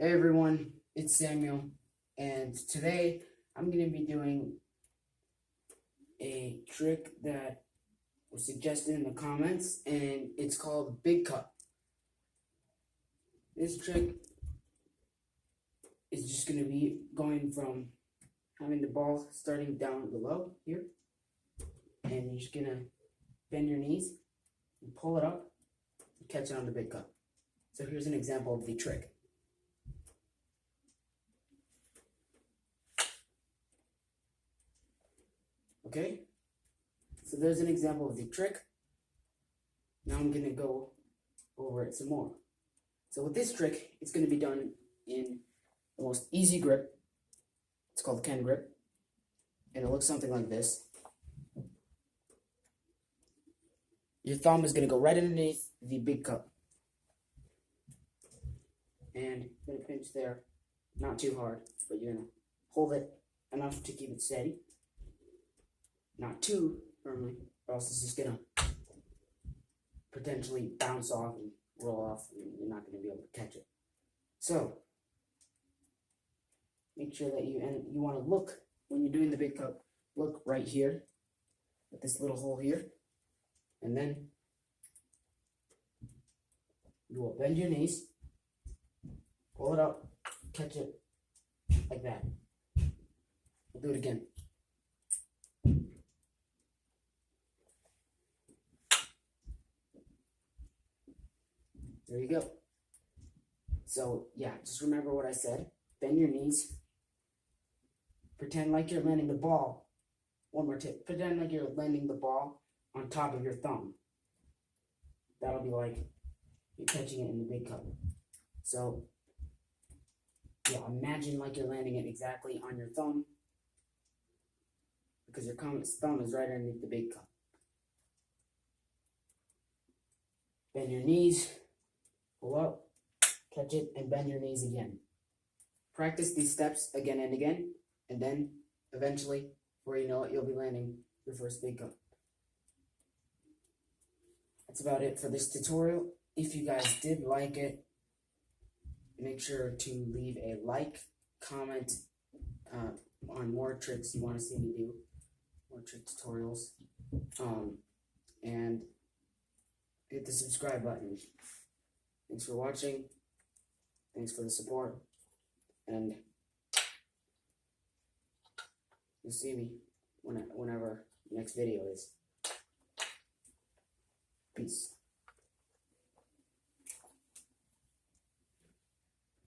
Hey everyone, it's Samuel, and today I'm going to be doing a trick that was suggested in the comments, and it's called Big Cup. This trick is just going to be going from having the ball starting down below here, and you're just going to bend your knees and pull it up and catch it on the Big Cup. So here's an example of the trick. Okay, so there's an example of the trick. Now I'm going to go over it some more. So with this trick, it's going to be done in the most easy grip. It's called the Ken grip, and it looks something like this. Your thumb is going to go right underneath the Big Cup, and you're going to pinch there, not too hard, but you're going to hold it enough to keep it steady. Not too firmly, or else it's just gonna potentially bounce off and roll off, and you're not gonna be able to catch it. So make sure that you want to look when you're doing the Big Cup. Look right here at this little hole here, and then you will bend your knees, pull it up, catch it like that. We'll do it again. There you go. So yeah, just remember what I said. Bend your knees. Pretend like you're landing the ball. One more tip. Pretend like you're landing the ball on top of your thumb. That'll be like you're catching it in the Big Cup. So yeah, imagine like you're landing it exactly on your thumb, because your thumb is right underneath the Big Cup. Bend your knees. Pull up, catch it, and bend your knees again. Practice these steps again and again, and then eventually, before you know it, you'll be landing your first Big Cup. That's about it for this tutorial. If you guys did like it, make sure to leave a like, comment on more tricks you want to see me do, more trick tutorials, and hit the subscribe button. Thanks for watching. Thanks for the support. And you'll see me whenever the next video is. Peace.